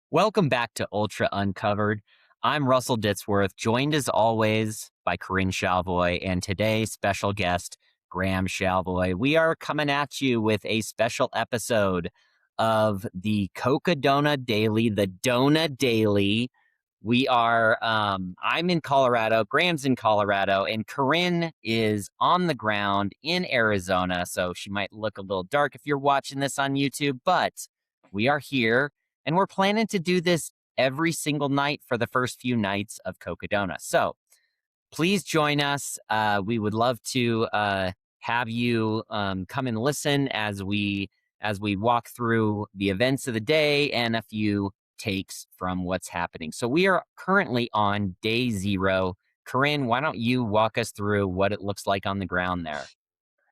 Welcome back to Ultra Uncovered. I'm Russell Ditsworth, joined as always by Corinne Shalvoy, and today's special guest, Graham Shalvoy. We are coming at you with a special episode of the Cocodona Daily, the Dona Daily. I'm in Colorado, Graham's in Colorado, and Corinne is on the ground in Arizona, so she might look a little dark if you're watching this on YouTube, but we are here. And we're planning to do this every single night for the first few nights of Cocodona. So please join us. We would love to have you come and listen as we walk through the events of the day and a few takes from what's happening. So we are currently on day 0. Corinne, why don't you walk us through what it looks like on the ground there?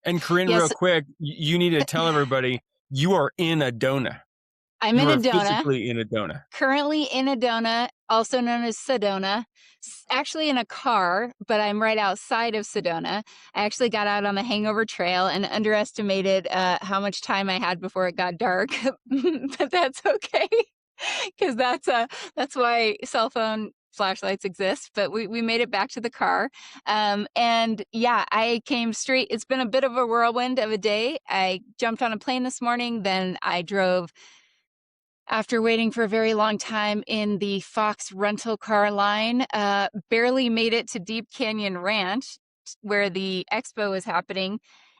And Corinne, Yes. real quick, you need to tell everybody you are in a Dona. I'm in You a are Dona, physically in a Dona. currently in a Dona, also known as Sedona. Actually in a car, but I'm right outside of Sedona. I actually got out on the Hangover Trail and underestimated how much time I had before it got dark, but that's okay, because that's why cell phone flashlights exist. But we made it back to the car, and yeah, I came straight. It's been a bit of a whirlwind of a day. I jumped on a plane this morning, then I drove. After waiting for a very long time in the Fox rental car line, barely made it to Deep Canyon Ranch, where the expo was happening,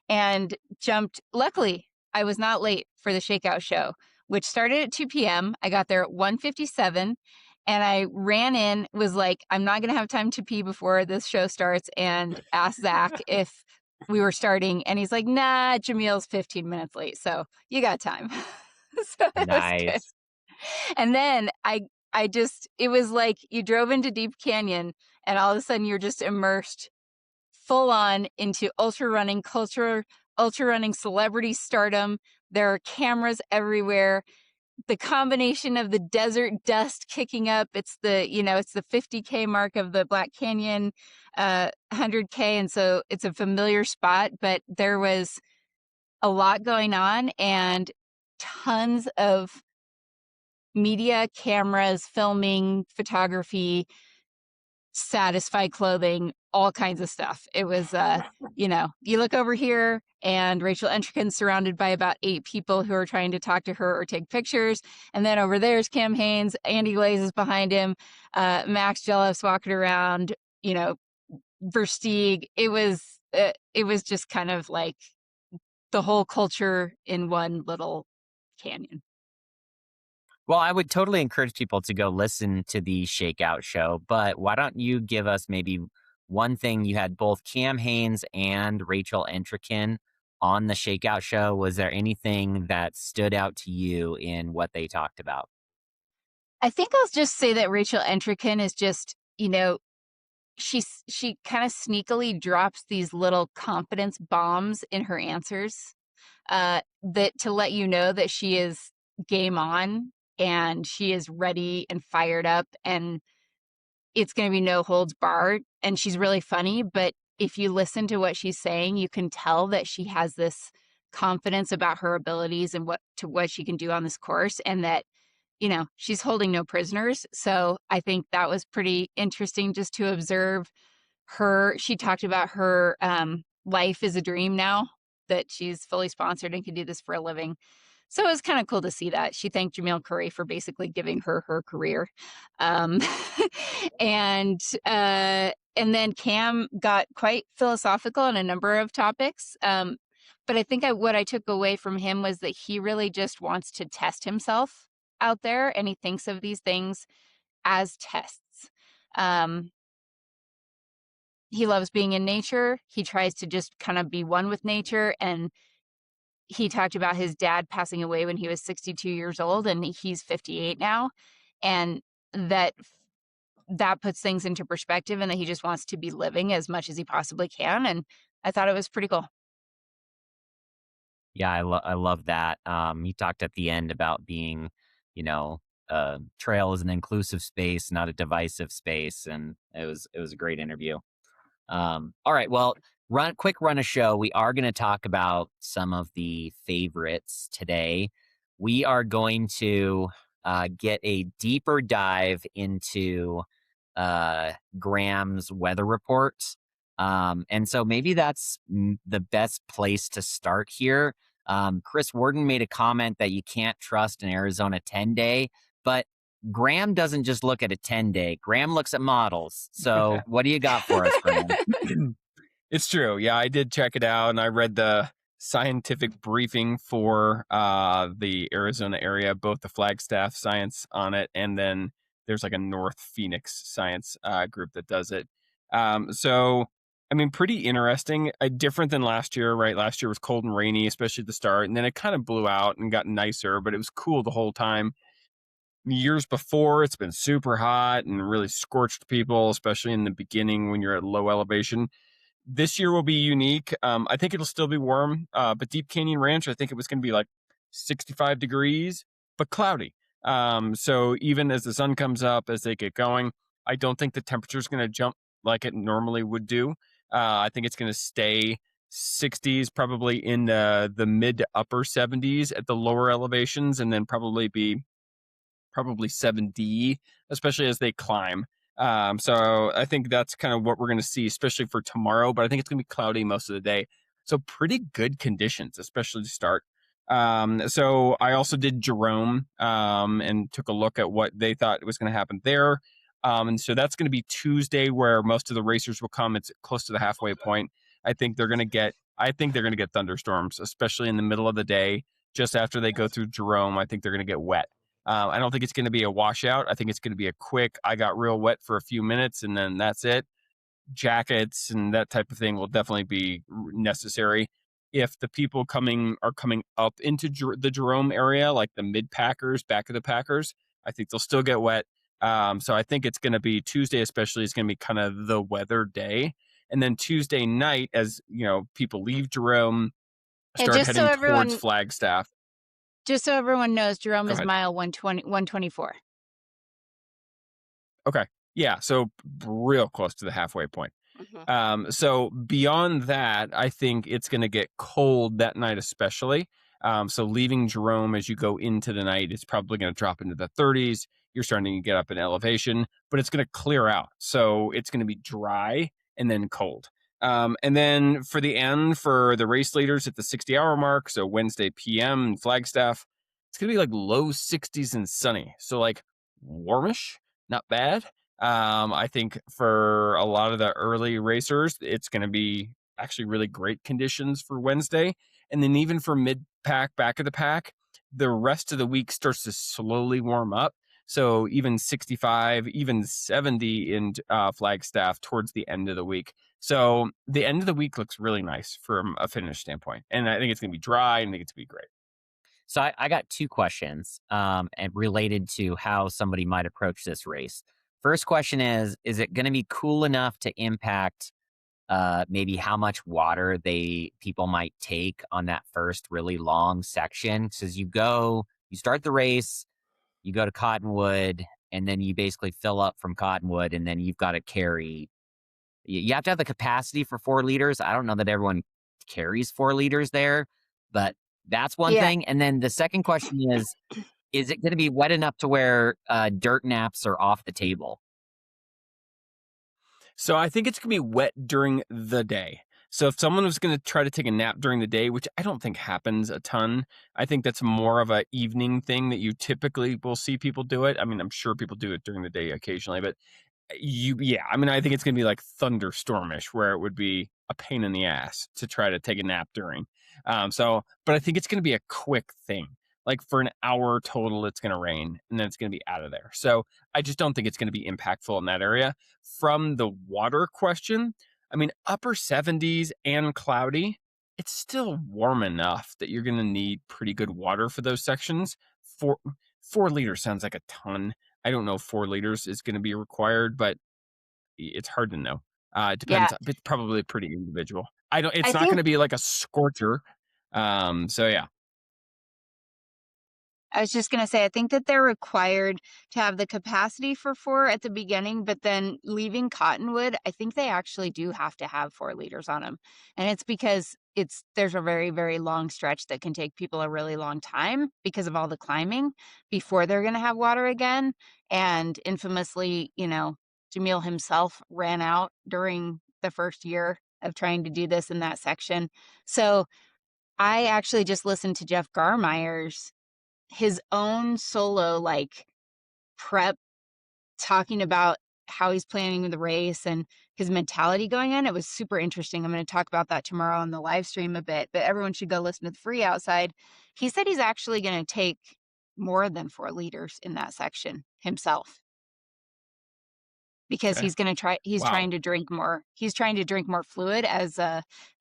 and jumped. Luckily, I was not late for the Shakeout show, which started at 2 p.m. I got there at 1:57, and I ran in, was like, I'm not going to have time to pee before this show starts, and asked Zach if we were starting, and he's like, nah, Jamil's 15 minutes late, so you got time. So it was good. Nice. And then it was like you drove into Deep Canyon and all of a sudden you're just immersed full on into ultra running culture, ultra running celebrity stardom. There are cameras everywhere. The combination of the desert dust kicking up, it's the 50K mark of the Black Canyon, 100K. And so it's a familiar spot, but there was a lot going on and tons of media, cameras, filming, photography, satisfied clothing, all kinds of stuff. It was, you look over here and Rachel Entrekin surrounded by about 8 people who are trying to talk to her or take pictures. And then over there's Cam Hanes, Andy Glaze is behind him, Max Jellif's walking around, Versteeg. It was just kind of like the whole culture in one little canyon. Well, I would totally encourage people to go listen to the Shakeout show, but why don't you give us maybe one thing? You had both Cam Hanes and Rachel Entrekin on the Shakeout show. Was there anything that stood out to you in what they talked about? I think I'll just say that Rachel Entrekin is just, she kind of sneakily drops these little confidence bombs in her answers, that to let you know that she is game on and she is ready and fired up and it's going to be no holds barred. And she's really funny, but if you listen to what she's saying, you can tell that she has this confidence about her abilities and what she can do on this course, and that she's holding no prisoners. So I think that was pretty interesting just to observe her. She talked about her life is a dream now, that she's fully sponsored and can do this for a living. So it was kind of cool to see that. She thanked Jamil Curry for basically giving her career. Um, and then Cam got quite philosophical on a number of topics. But I think what I took away from him was that he really just wants to test himself out there, and he thinks of these things as tests. He loves being in nature. He tries to just kind of be one with nature, and he talked about his dad passing away when he was 62 years old, and he's 58 now, and that puts things into perspective, and that he just wants to be living as much as he possibly can. And I thought it was pretty cool. Yeah, I love that. He talked at the end about being, trail is an inclusive space, not a divisive space, and it was a great interview. All right, well, quick run of show. We are going to talk about some of the favorites today. We are going to get a deeper dive into Graham's weather report. And so maybe that's the best place to start here. Chris Warden made a comment that you can't trust an Arizona 10-day, but Graham doesn't just look at a 10-day. Graham looks at models. So what do you got for us, Graham? It's true. Yeah, I did check it out, and I read the scientific briefing for the Arizona area, both the Flagstaff science on it, and then there's like a North Phoenix science group that does it. So, I mean, pretty interesting. Different than last year, right? Last year was cold and rainy, especially at the start, and then it kind of blew out and got nicer, but it was cool the whole time. Years before, it's been super hot and really scorched people, especially in the beginning when you're at low elevation. This year will be unique. I think it'll still be warm, but Deep Canyon Ranch, I think it was going to be like 65 degrees, but cloudy. So even as the sun comes up, as they get going, I don't think the temperature is going to jump like it normally would do. I think it's going to stay 60s, probably in the mid to upper 70s at the lower elevations, and then probably 7D, especially as they climb. So I think that's kind of what we're going to see, especially for tomorrow. But I think it's going to be cloudy most of the day. So pretty good conditions, especially to start. So I also did Jerome and took a look at what they thought was going to happen there. And so that's going to be Tuesday, where most of the racers will come. It's close to the halfway point. I think they're going to get thunderstorms, especially in the middle of the day, just after they go through Jerome. I think they're going to get wet. I don't think it's going to be a washout. I think it's going to be a quick, I got real wet for a few minutes and then that's it. Jackets and that type of thing will definitely be necessary. If the people are coming up into the Jerome area, like the mid packers, back of the packers, I think they'll still get wet. So I think it's going to be Tuesday, especially, is going to be kind of the weather day. And then Tuesday night, as you know, people leave Jerome, start heading towards Flagstaff. Just so everyone knows, Jerome Go is ahead. mile 124. Okay. Yeah. So real close to the halfway point. Mm-hmm. So beyond that, I think it's going to get cold that night, especially. So leaving Jerome as you go into the night, it's probably going to drop into the 30s. You're starting to get up in elevation, but it's going to clear out. So it's going to be dry and then cold. And then for the end, for the race leaders at the 60-hour mark, so Wednesday PM in Flagstaff, it's going to be like low 60s and sunny. So like warmish, not bad. I think for a lot of the early racers, it's going to be actually really great conditions for Wednesday. And then even for mid pack, back of the pack, the rest of the week starts to slowly warm up. So even 65, even 70 in Flagstaff towards the end of the week. So the end of the week looks really nice from a finish standpoint. And I think it's going to be dry and I think it's going to be great. So I got two questions and related to how somebody might approach this race. First question is it going to be cool enough to impact maybe how much water people might take on that first really long section? So as you start the race, you go to Cottonwood, and then you basically fill up from Cottonwood, and then you've got to carry. You have to have the capacity for 4 liters. I don't know that everyone carries 4 liters there, but that's one thing. And then the second question is it going to be wet enough to where dirt naps are off the table? So I think it's going to be wet during the day. So if someone was going to try to take a nap during the day, which I don't think happens a ton, I think that's more of an evening thing that you typically will see people do it. I mean, I'm sure people do it during the day occasionally, but I think it's going to be like thunderstormish, where it would be a pain in the ass to try to take a nap during. But I think it's going to be a quick thing. Like for an hour total, it's going to rain and then it's going to be out of there. So I just don't think it's going to be impactful in that area. From the water question, I mean, upper 70s and cloudy, it's still warm enough that you're going to need pretty good water for those sections. 4 liters sounds like a ton. I don't know if 4 liters is going to be required, but it's hard to know. It depends. Yeah. It's probably pretty individual. It's not going to be like a scorcher. So yeah. I was just going to say, I think that they're required to have the capacity for 4 at the beginning, but then leaving Cottonwood, I think they actually do have to have 4 liters on them. And it's because there's a very, very long stretch that can take people a really long time because of all the climbing before they're going to have water again. And infamously, Jamil himself ran out during the first year of trying to do this in that section. So I actually just listened to Jeff Garmire's his own solo prep, talking about how he's planning the race and his mentality going in. It was super interesting. I'm going to talk about that tomorrow on the live stream a bit, but everyone should go listen to the free outside. He said he's actually going to take more than 4 liters in that section himself, because Okay. he's Wow. trying to drink more. He's trying to drink more fluid as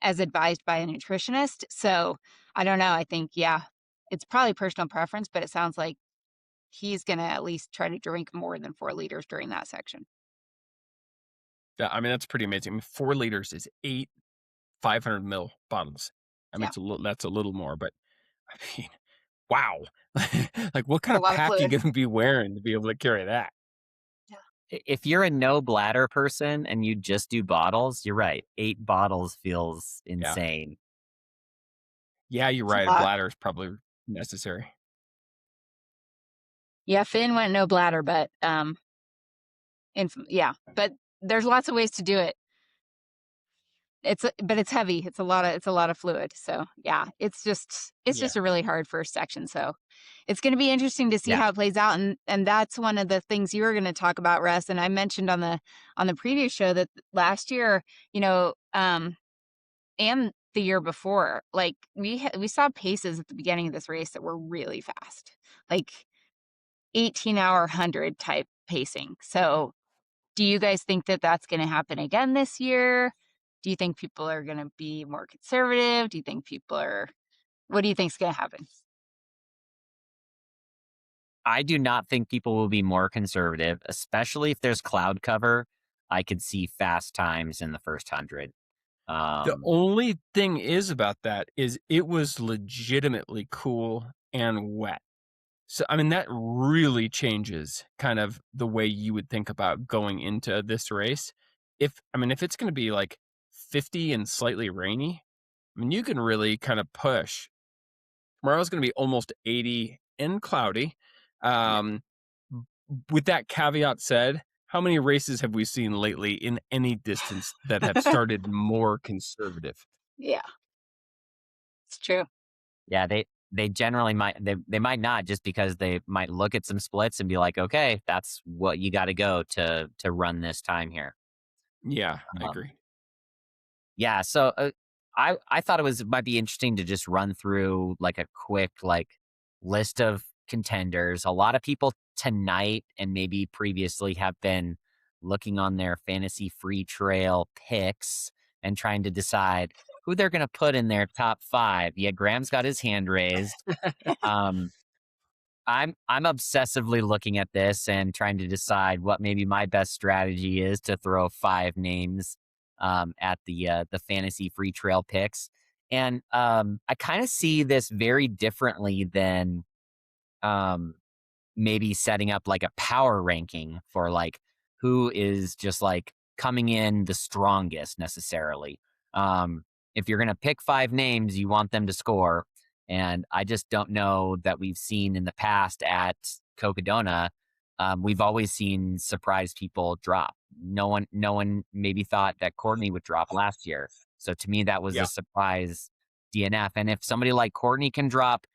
advised by a nutritionist. So I don't know. I think, it's probably personal preference, but it sounds like he's going to at least try to drink more than 4 liters during that section. Yeah, I mean, that's pretty amazing. I mean, 4 liters is 8 500 ml bottles. I mean, that's a little more, but I mean, wow. Like, what kind A of lot of pack you fluid. going to be wearing to be able to carry that? If you're a no bladder person and you just do bottles, you're right. 8 bottles feels insane. Yeah, you're It's a right. A lot. bladder is probably necessary. Yeah, Finn went no bladder, but but there's lots of ways to do it. But it's heavy. It's a lot of fluid. So yeah, it's just a really hard first section. So it's going to be interesting to see how it plays out. And that's one of the things you were going to talk about, Russ. And I mentioned on the previous show that last year, and the year before, like we saw paces at the beginning of this race that were really fast, like 18-hour 100 type pacing. So do you guys think that that's going to happen again this year? Do you think people are going to be more conservative? Do you think what do you think is going to happen? I do not think people will be more conservative, especially if there's cloud cover. I could see fast times in the first 100. The only thing is about that is it was legitimately cool and wet. So, I mean, that really changes kind of the way you would think about going into this race. If it's going to be like 50 and slightly rainy, I mean, you can really kind of push. Tomorrow's going to be almost 80 and cloudy. With that caveat said, how many races have we seen lately in any distance that have started more conservative? Yeah, it's true. Yeah, they generally might they might not, just because they might look at some splits and be like, okay, that's what you got to go to run this time here. Yeah, I agree. Yeah, so I thought it might be interesting to just run through like a quick list of contenders. A lot of people tonight and maybe previously have been looking on their fantasy free trail picks and trying to decide who they're going to put in their top 5. Yeah, Graham's got his hand raised. I'm obsessively looking at this and trying to decide what maybe my best strategy is to throw 5 names at the fantasy free trail picks. And I kind of see this very differently than maybe setting up like a power ranking for like who is just like coming in the strongest necessarily. If you're going to pick 5 names, you want them to score. And I just don't know that we've seen in the past at Cocodona. We've always seen surprise people drop. No one maybe thought that Courtney would drop last year. So to me, that was a surprise DNF. And if somebody like Courtney can drop,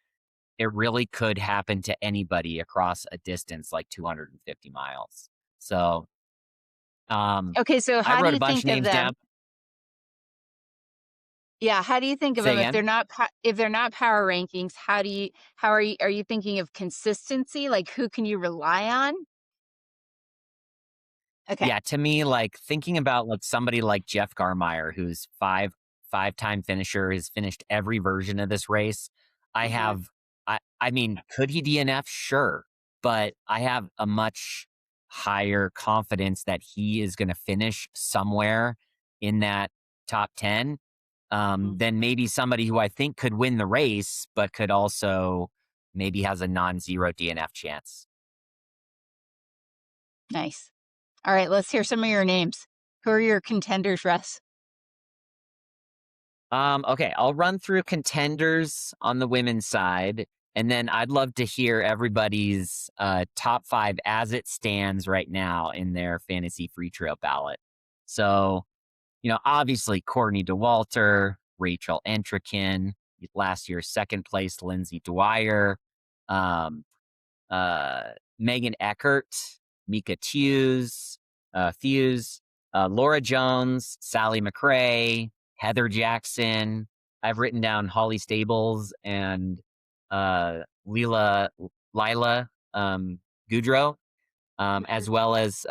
it really could happen to anybody across a distance like 250 miles. So, Okay, so I how do wrote a you bunch think of of names them? down. Yeah, how do you think of Say them if again? they're not power rankings? Are you thinking of consistency? Like, who can you rely on? Okay. Yeah, to me, like thinking about like somebody like Jeff Garmire, who's five-time finisher, has finished every version of this race. I mean, could he DNF? Sure. But I have a much higher confidence that he is going to finish somewhere in that top 10 than maybe somebody who I think could win the race, but could also maybe has a non-zero DNF chance. Nice. All right, let's hear some of your names. Who are your contenders, Russ? Okay, I'll run through contenders on the women's side, and then I'd love to hear everybody's top 5 as it stands right now in their fantasy free trail ballot. So, obviously Courtney Dauwalter, Rachel Entrekin, last year's second place Lindsay Dwyer, um, Megan Eckert, Mika Fuse, Laura Jones, Sally McRae, Heather Jackson. I've written down Holly Stables and Lila Goudreau, as well as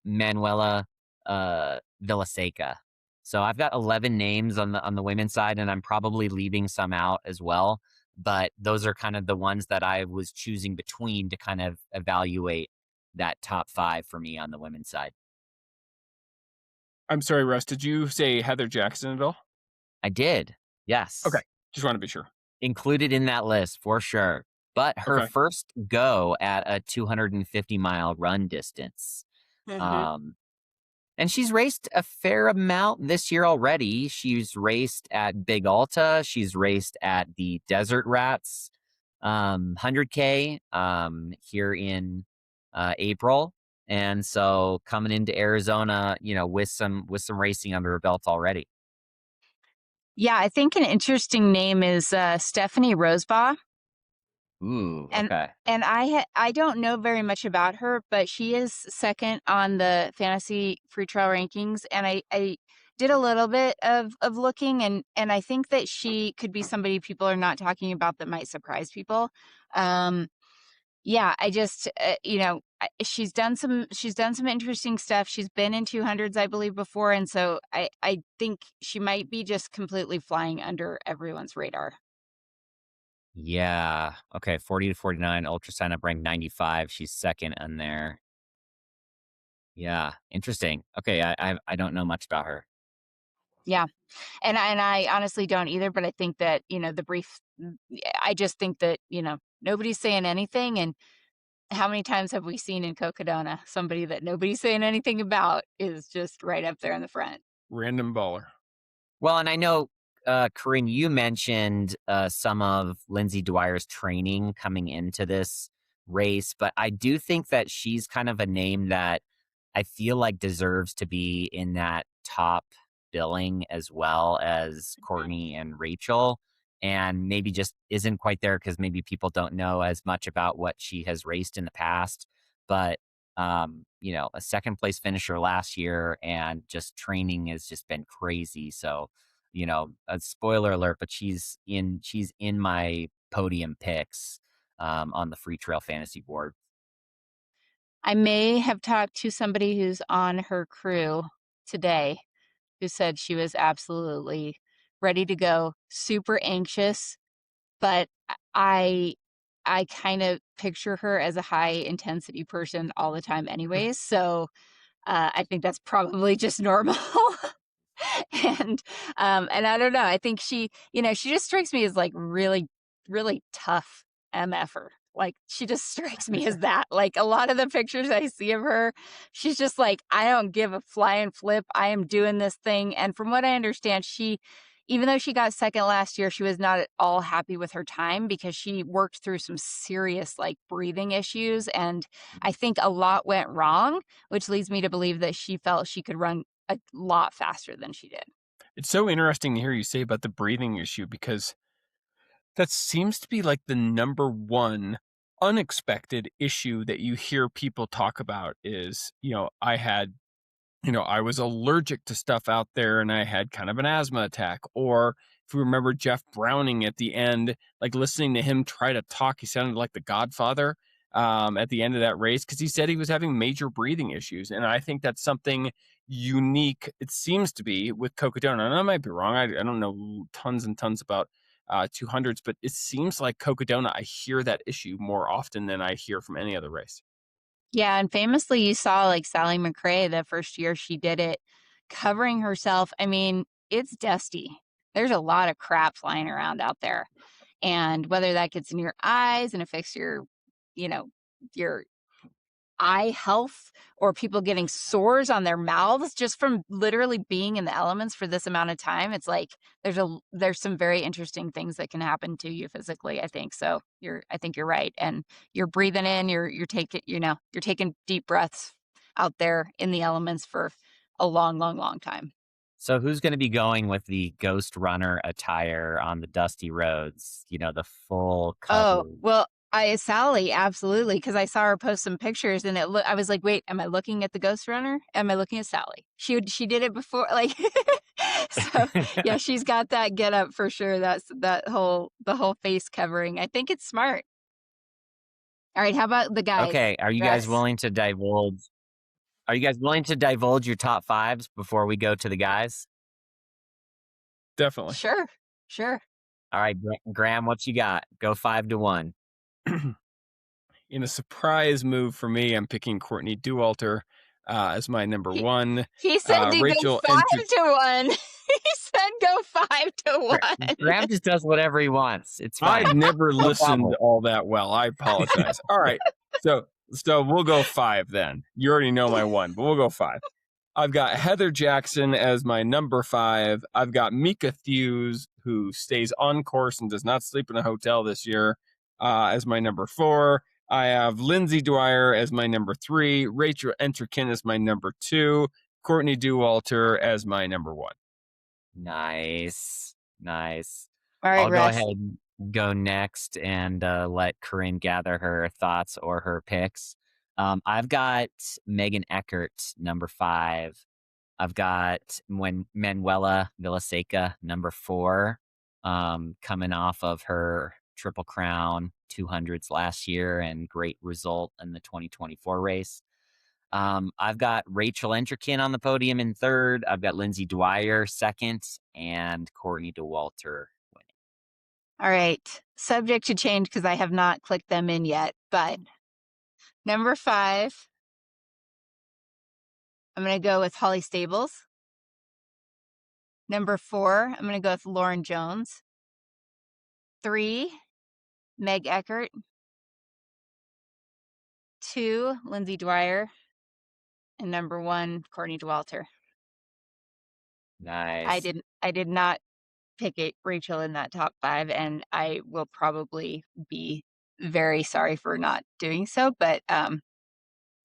Manuela Villaseca. So I've got 11 names on the women's side, and I'm probably leaving some out as well. But those are kind of the ones that I was choosing between to kind of evaluate that top 5 for me on the women's side. I'm sorry, Russ. Did you say Heather Jackson at all? I did. Yes. Okay. Just want to be sure. Included in that list for sure. But her Okay. first go at a 250-mile run distance. And she's raced a fair amount this year already. She's raced at Big Alta. She's raced at the Desert Rats 100K here in April. And so coming into Arizona, with some racing under her belt already. Yeah, I think an interesting name is Stephanie Rosebaugh. Ooh, And okay. and I don't know very much about her, but she is second on the fantasy free trial rankings, and I did a little bit of looking, and I think that she could be somebody people are not talking about that might surprise people. Yeah, I just she's done some interesting stuff. She's been in 200s, I believe, before, and so I think she might be just completely flying under everyone's radar. Yeah. Okay. 40 to 49. Ultra sign up ranked 95. She's second in there. Yeah. Interesting. Okay. I don't know much about her. Yeah. And I honestly don't either, but I think that, I just think that, nobody's saying anything. And how many times have we seen in Cocodona somebody that nobody's saying anything about is just right up there in the front? Random baller. Well, and I know, Corinne, you mentioned some of Lindsay Dwyer's training coming into this race, but I do think that she's kind of a name that I feel like deserves to be in that top billing as well as Courtney and Rachel, and maybe just isn't quite there because maybe people don't know as much about what she has raced in the past. But a second place finisher last year, and just training has just been crazy. So, a spoiler alert, but she's in my podium picks on the Free Trail Fantasy board. I may have talked to somebody who's on her crew today who said she was absolutely ready to go, super anxious, but I kind of picture her as a high intensity person all the time anyways, so I think that's probably just normal. and and I don't know, I think she just strikes me as like really really tough mf'er. Like she just strikes me as that. Like a lot of the pictures I see of her, she's just like, I don't give a flying flip, I am doing this thing. And from what I understand, she, even though she got second last year, she was not at all happy with her time because she worked through some serious like breathing issues, and I think a lot went wrong, which leads me to believe that she felt she could run a lot faster than she did. It's so interesting to hear you say about the breathing issue, because that seems to be like the number one unexpected issue that you hear people talk about is, I was allergic to stuff out there and I had kind of an asthma attack. Or if you remember Jeff Browning at the end, like listening to him try to talk, he sounded like the Godfather at the end of that race, because he said he was having major breathing issues. And I think that's something unique, it seems to be, with Cocodona. And I might be wrong. I don't know tons and tons about 200s, but it seems like Cocodona, I hear that issue more often than I hear from any other race. Yeah, and famously, you saw like Sally McRae the first year she did it, covering herself. I mean, it's dusty. There's a lot of crap flying around out there. And whether that gets in your eyes and affects your, your eye health, or people getting sores on their mouths just from literally being in the elements for this amount of time, it's like there's some very interesting things that can happen to you physically, I think. So I think you're right. And you're breathing in, you're taking deep breaths out there in the elements for a long, long, long time. So who's going to be going with the Ghost Runner attire on the dusty roads? The full cover. Oh, well, Sally, absolutely, because I saw her post some pictures, and I was like, wait, am I looking at the Ghost Runner? Am I looking at Sally? She did it before, like, so yeah, she's got that get up for sure. That's the whole face covering. I think it's smart. All right, how about the guys? Okay, are you guys willing to divulge? Are you guys willing to divulge your top fives before we go to the guys? Definitely. Sure. All right, Graham, what you got? Go 5-1. In a surprise move for me, I'm picking Courtney Dauwalter as my number one. He said to Rachel go 5-1. He said go 5-1. Graham just does whatever he wants. It's fine. I've never listened all that well. I apologize. All right. So we'll go 5 then. You already know my one, but we'll go 5. I've got Heather Jackson as my number 5. I've got Mika Thews, who stays on course and does not sleep in a hotel this year, as my number 4. I have Lindsay Dwyer as my number 3. Rachel Entrekin as my number 2. Courtney Dauwalter as my number 1. Nice. All right, I'll go ahead and go next and let Corinne gather her thoughts or her picks. I've got Megan Eckert, number 5. I've got Manuela Villaseca, number 4, coming off of her Triple Crown 200s last year and great result in the 2024 race. I've got Rachel Entrekin on the podium in 3rd. I've got Lindsay Dwyer 2nd, and Courtney Dauwalter winning. All right. Subject to change because I have not clicked them in yet, but number 5, I'm going to go with Holly Stables. Number 4, I'm going to go with Lauren Jones. 3, Meg Eckert. 2, Lindsay Dwyer. And number 1, Courtney Dauwalter. Nice. I did not pick Rachel in that top 5, and I will probably be very sorry for not doing so, but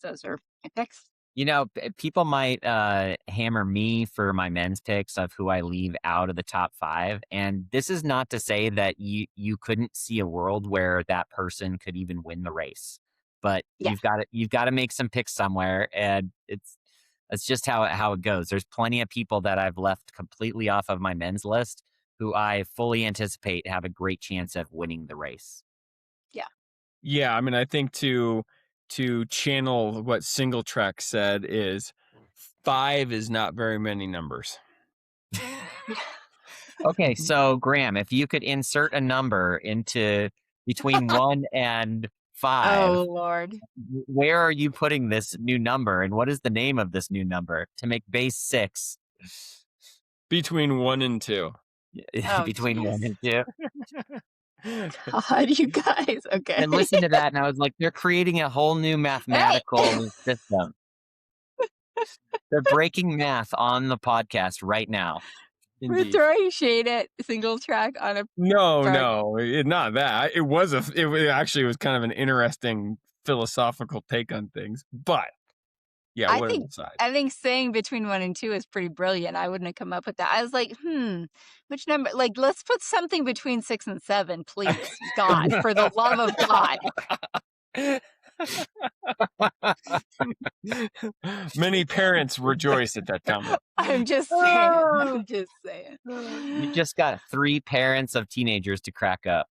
those are my picks. People might hammer me for my men's picks of who I leave out of the top 5. And this is not to say that you couldn't see a world where that person could even win the race. But Yeah. you've got to make some picks somewhere. And it's just how it goes. There's plenty of people that I've left completely off of my men's list who I fully anticipate have a great chance of winning the race. Yeah, I mean, I think to channel what Single Track said is 5 is not very many numbers. Okay, so Graham, if you could insert a number into between 1 and 5. Oh, Lord. Where are you putting this new number, and what is the name of this new number to make base 6? Between 1 and 2. Oh, between geez. 1 and 2. God, you guys. Okay. And listen to that, and I was like, they're creating a whole new mathematical system. They're breaking math on the podcast right now. We're throwing shade at Single Track on a No, not that. It actually was kind of an interesting philosophical take on things, but yeah, I think saying between 1 and 2 is pretty brilliant. I wouldn't have come up with that. I was like, which number? Like, let's put something between 6 and 7, please. God, for the love of God. Many parents rejoice at that time. I'm just saying. You just got 3 parents of teenagers to crack up.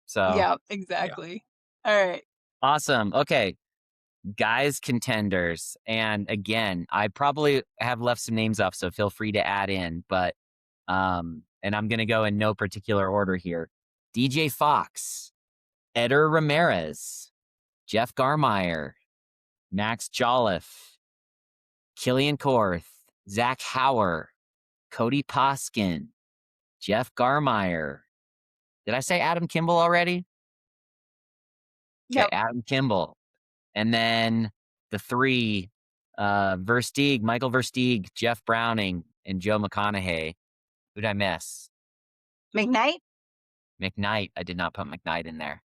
So yeah, exactly. Yeah. All right. Awesome. Okay. Guys contenders. And again, I probably have left some names off, so feel free to add in. But and I'm gonna go in no particular order here. DJ Fox, Eder Ramirez, Jeff Garmeyer, Max Jolliffe, Killian Korth, Zach Hauer, Cody Poskin, Jeff Garmeyer, Did I say Adam Kimball already? Okay, Yep. Adam Kimball. And then the 3, Versteeg, Michael Versteeg, Jeff Browning, and Joe McConaughey. Who'd I miss? McKnight. McKnight. I did not put McKnight in there.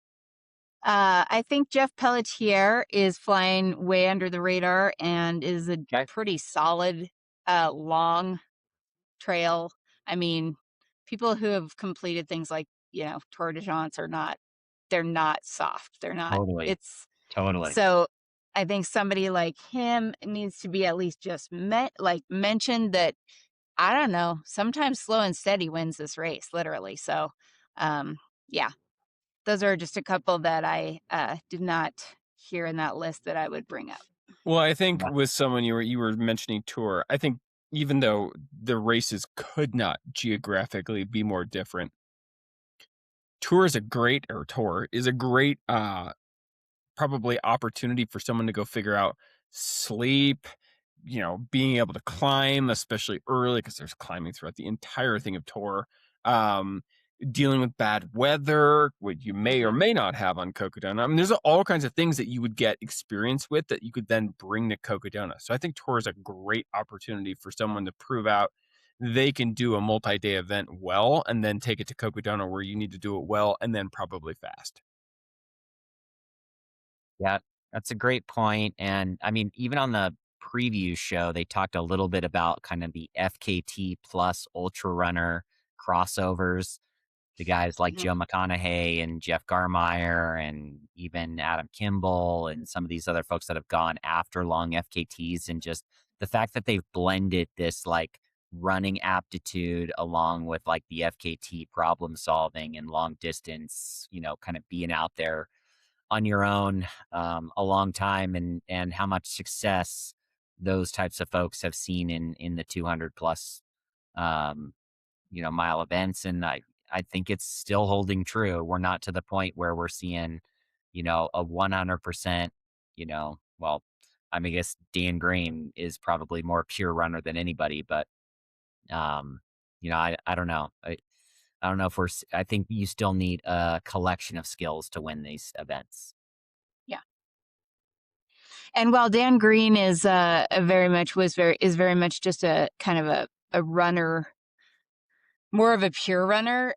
I think Jeff Pelletier is flying way under the radar and is a pretty solid, long trail. I mean, people who have completed things like, Tour de France they're not soft. They're not, Totally. So I think somebody like him needs to be at least just mentioned that, I don't know, sometimes slow and steady wins this race, literally. So, yeah. Those are just a couple that I did not hear in that list that I would bring up. Well, I think with someone you were mentioning Tour, I think even though the races could not geographically be more different, Tour is a great probably opportunity for someone to go figure out sleep, being able to climb, especially early, because there's climbing throughout the entire thing of Tour. Dealing with bad weather, what you may or may not have on Cocodona. I mean, there's all kinds of things that you would get experience with that you could then bring to Cocodona. So I think Tour is a great opportunity for someone to prove out they can do a multi-day event well and then take it to Cocodona where you need to do it well and then probably fast. Yeah, that's a great point. And I mean, even on the preview show, they talked a little bit about kind of the FKT plus ultra runner crossovers. The guys like Joe McConaughey and Jeff Garmire and even Adam Kimball and some of these other folks that have gone after long FKTs, and just the fact that they've blended this like running aptitude along with like the FKT problem solving and long distance, kind of being out there on your own a long time, and how much success those types of folks have seen in the 200 plus mile events. And I think it's still holding true. We're not to the point where we're seeing a 100%, well, I mean, I guess Dan Green is probably more pure runner than anybody, but I don't know. I don't know if I think you still need a collection of skills to win these events. Yeah. And while Dan Green is very much just a kind of a runner, more of a pure runner.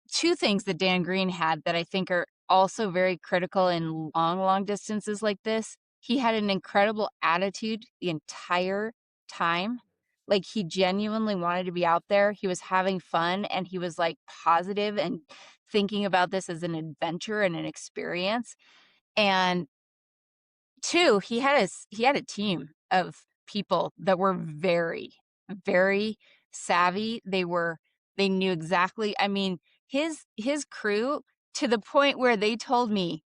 Two things that Dan Green had that I think are also very critical in long distances like this. He had an incredible attitude the entire time. Like, he genuinely wanted to be out there. He was having fun, and he was like positive and thinking about this as an adventure and an experience. And two, he had a team of people that were very, very savvy. They knew exactly. I mean, his crew, to the point where they told me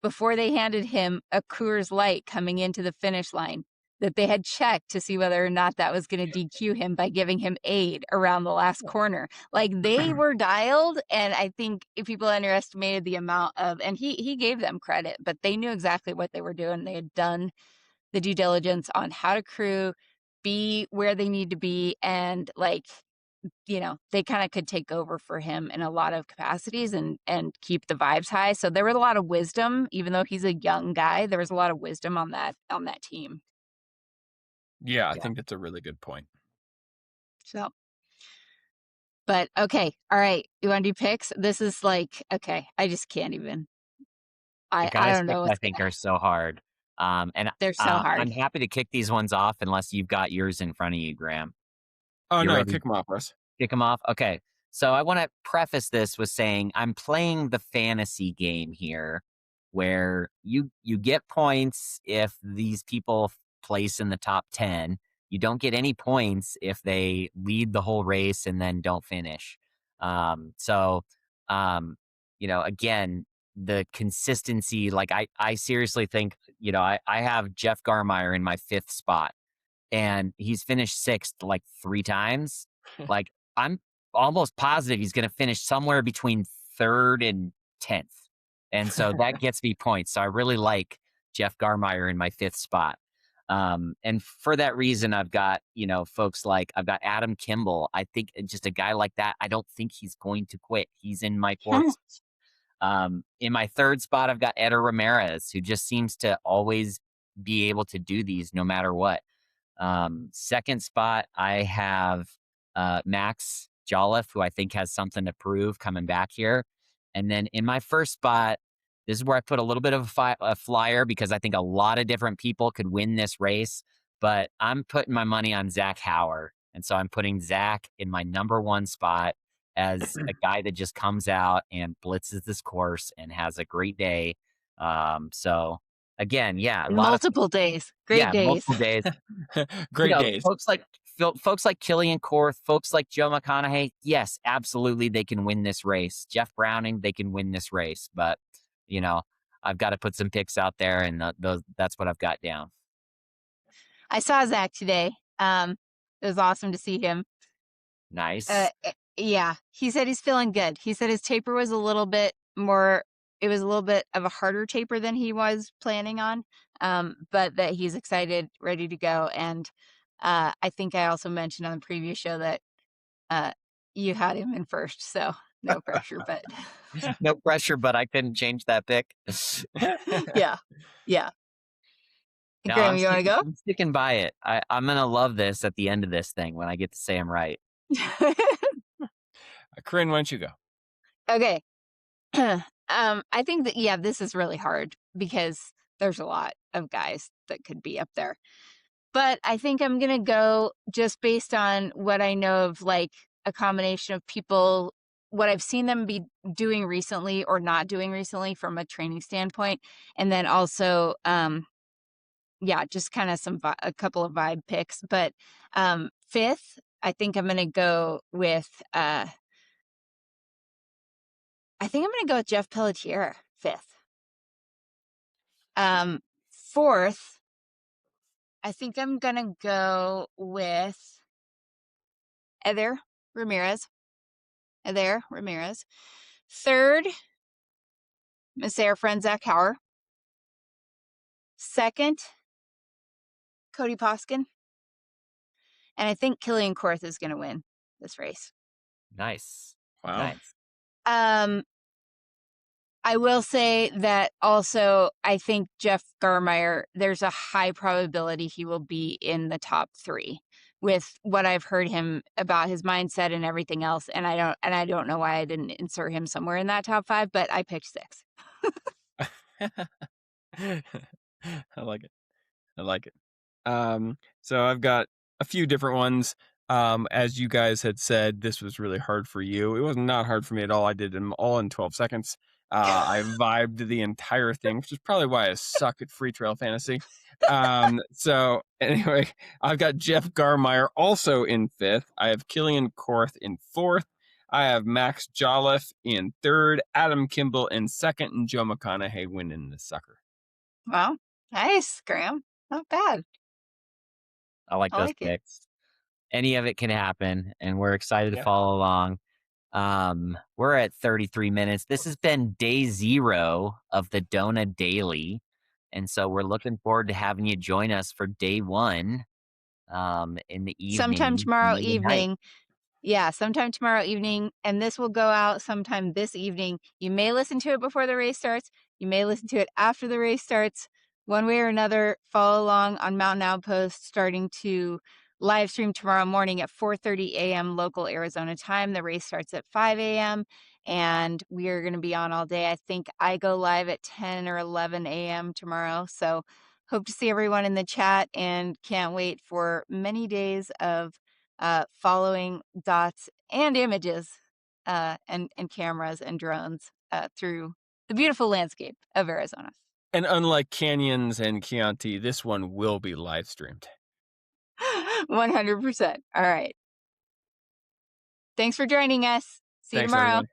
before they handed him a Coors Light coming into the finish line that they had checked to see whether or not that was going to DQ him by giving him aid around the last corner. Like, they were dialed, and I think people underestimated the amount of, and he gave them credit, but they knew exactly what they were doing. They had done the due diligence on how to crew, be where they need to be, and they kind of could take over for him in a lot of capacities and keep the vibes high. So there was a lot of wisdom, even though he's a young guy. There was a lot of wisdom on that team. Yeah, I think that's a really good point. So, but okay, all right. You want to do picks? This is like, okay, I just can't even. I don't know. I think are so hard. And they're so hard. I'm happy to kick these ones off unless you've got yours in front of you, Graham. Oh, no, kick them off, Russ. Kick them off? Okay. So I want to preface this with saying I'm playing the fantasy game here, where you get points if these people place in the top 10. You don't get any points if they lead the whole race and then don't finish. Again, the consistency, like I seriously think, I have Jeff Garmire in my 5th spot, and he's finished 6th like 3 times. Like, I'm almost positive he's going to finish somewhere between 3rd and 10th. And so that gets me points. So I really like Jeff Garmire in my 5th spot. And for that reason, I've got, folks like I've got Adam Kimball. I think just a guy like that, I don't think he's going to quit. He's in my fourth. In my third spot, I've got Eder Ramirez, who just seems to always be able to do these no matter what. Second spot, I have Max Jolliffe, who I think has something to prove coming back here. And then in my first spot, this is where I put a little bit of a flyer because I think a lot of different people could win this race, but I'm putting my money on Zach Hauer. And so I'm putting Zach in my number one spot as a guy that just comes out and blitzes this course and has a great day. So again, yeah, a lot multiple days, great days. multiple days. Great days. Folks like Killian Korth, folks like Joe McConaughey, yes, absolutely, they can win this race. Jeff Browning, they can win this race. But, I've got to put some picks out there, and that's what I've got down. I saw Zach today. It was awesome to see him. Nice. Yeah, he said he's feeling good. He said his taper was a little bit more, it was a little bit of a harder taper than he was planning on, but that he's excited, ready to go. And I think I also mentioned on the previous show that you had him in first, so no pressure, but no pressure, but I couldn't change that pick. yeah. No, Graham, you want to go? I'm sticking by it. I'm gonna love this at the end of this thing when I get to say I'm right. Corinne, why don't you go? Okay. I think that, this is really hard because there's a lot of guys that could be up there. But I think I'm going to go just based on what I know of, like a combination of people, what I've seen them be doing recently or not doing recently from a training standpoint. And then also, just kind of a couple of vibe picks. But fifth, I think I'm going to go with, Jeff Pelletier, fifth. Fourth, I think I'm going to go with Eder Ramirez. Third, Miss Air friend Zach Hauer. Second, Cody Poskin. And I think Killian Korth is going to win this race. Nice. Wow. Nice. I will say that also I think Jeff Garmire, there's a high probability he will be in the top 3 with what I've heard him about his mindset and everything else. And I don't know why I didn't insert him somewhere in that top 5, but I picked 6. I like it. So I've got a few different ones. As you guys had said, this was really hard for you. It was not hard for me at all. I did them all in 12 seconds. I vibed the entire thing, which is probably why I suck at free trail fantasy. So anyway, I've got Jeff Garmire also in 5th. I have Killian Korth in 4th. I have Max Jolliffe in 3rd, Adam Kimball in 2nd, and Joe McConaughey winning the sucker. Wow. Nice, Graham. Not bad. I like those picks. Any of it can happen, and we're excited to follow along. We're at 33 minutes. This has been day 0 of the Dona Daily, and so we're looking forward to having you join us for day 1 in the evening. Sometime tomorrow evening. Yeah, sometime tomorrow evening, and this will go out sometime this evening. You may listen to it before the race starts. You may listen to it after the race starts. One way or another, follow along on Mountain Outpost, starting to live stream tomorrow morning at 4:30 a.m. local Arizona time. The race starts at 5 a.m. and we are going to be on all day. I think I go live at 10 or 11 a.m. tomorrow. So hope to see everyone in the chat and can't wait for many days of following dots and images and cameras and drones through the beautiful landscape of Arizona. And unlike Canyons and Chianti, this one will be live streamed. 100%. All right. Thanks for joining us. See you tomorrow. Everyone.